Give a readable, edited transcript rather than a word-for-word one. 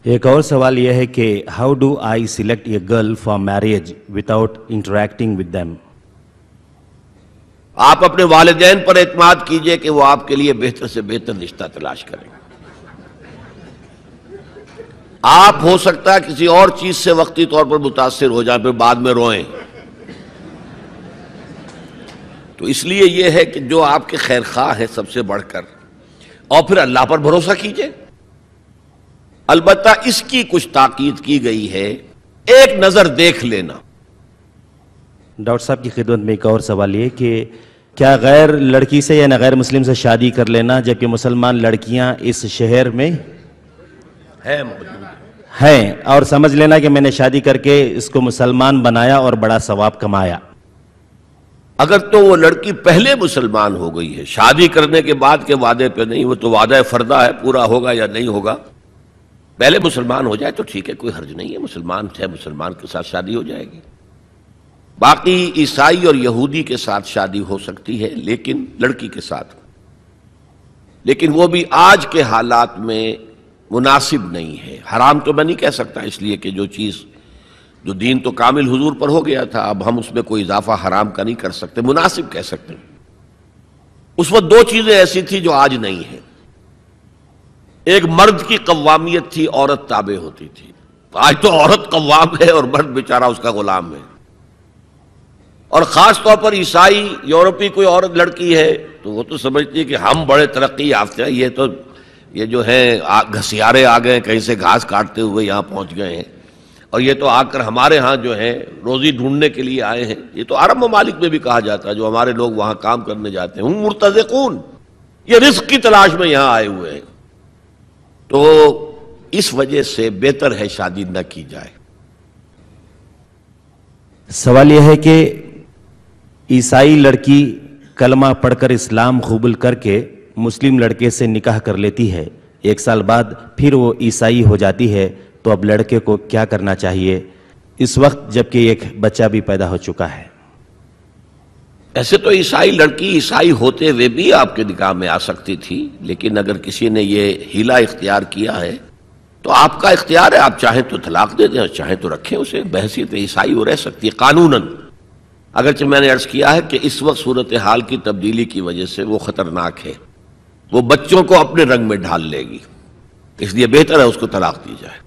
ایک اور سوال یہ ہے کہ how do I select a girl for marriage without interacting with them? آپ اپنے والدین پر اعتماد کیجئے کہ وہ آپ کے لیے بہتر سے بہتر رشتہ تلاش کریں. آپ ہو سکتا ہے کسی اور چیز سے وقتی طور پر متاثر ہو جائیں پھر بعد میں روئیں. تو اس لیے یہ ہے کہ جو آپ کے خیر خواہ ہے سب سے بڑھ کر، اور پھر اللہ پر بھروسہ کیجئے. البتہ اس کی کچھ تاکید کی گئی ہے، ایک نظر دیکھ لینا. ڈاکٹر صاحب کی خدمت میں ایک اور سوال یہ کہ کیا غیر لڑکی سے یا غیر مسلم سے شادی کر لینا جبکہ مسلمان لڑکیاں اس شہر میں ہیں اور سمجھ لینا کہ میں نے شادی کر کے اس کو مسلمان بنایا اور بڑا ثواب کمایا؟ اگر تو وہ لڑکی پہلے مسلمان ہو گئی ہے، شادی کرنے کے بعد کے وعدے پہ نہیں، وہ تو وعدہ فردہ ہے، پورا ہوگا یا نہیں ہوگا. پہلے مسلمان ہو جائے تو ٹھیک ہے، کوئی حرج نہیں ہے، مسلمان ہے، مسلمان کے ساتھ شادی ہو جائے گی. باقی عیسائی اور یہودی کے ساتھ شادی ہو سکتی ہے لیکن لڑکی کے ساتھ، لیکن وہ بھی آج کے حالات میں مناسب نہیں ہے. حرام تو میں نہیں کہہ سکتا، اس لیے کہ جو دین تو کامل حضور پر ہو گیا تھا، اب ہم اس میں کوئی اضافہ حرام کا نہیں کر سکتے، مناسب کہہ سکتے. اس وقت دو چیزیں ایسی تھی جو آج نہیں ہیں. ایک مرد کی قوامیت تھی، عورت تابع ہوتی تھی. آج تو عورت قوام ہے اور مرد بیچارہ اس کا غلام ہے. اور خاص طور پر عیسائی یورپی کوئی عورت لڑکی ہے تو وہ تو سمجھتی ہے کہ ہم بڑے ترقی یافتہ ہیں، یہ جو ہے گھسیارے آ گئے، کہیں سے گھاس کاٹتے ہوئے یہاں پہنچ گئے ہیں، اور یہ تو آ کر ہمارے ہاں جو ہے روزی ڈھونڈنے کے لیے آئے ہیں. یہ تو عرب ممالک میں بھی کہا جاتا ہے، جو ہمارے لوگ وہاں کام کرنے جاتے ہیں، ہم مرتزقون، یہ رزق کی تلاش میں یہاں آئے ہوئے ہیں. تو اس وجہ سے بہتر ہے شادی نہ کی جائے. سوال یہ ہے کہ عیسائی لڑکی کلمہ پڑھ کر اسلام قبول کر کے مسلم لڑکے سے نکاح کر لیتی ہے، 1 سال بعد پھر وہ عیسائی ہو جاتی ہے، تو اب لڑکے کو کیا کرنا چاہیے اس وقت جبکہ ایک بچہ بھی پیدا ہو چکا ہے؟ ایسے تو عیسائی لڑکی عیسائی ہوتے ہوئے بھی آپ کے نکاح میں آ سکتی تھی، لیکن اگر کسی نے یہ حیلہ اختیار کیا ہے تو آپ کا اختیار ہے، آپ چاہیں تو طلاق دے دیں اور چاہیں تو رکھیں اسے. بحیثیت عیسائی وہ رہ سکتی ہے قانوناً، اگرچہ میں نے عرض کیا ہے کہ اس وقت صورتحال کی تبدیلی کی وجہ سے وہ خطرناک ہے، وہ بچوں کو اپنے رنگ میں ڈھال لے گی، اس لیے بہتر ہے اس کو طلاق دی جائے.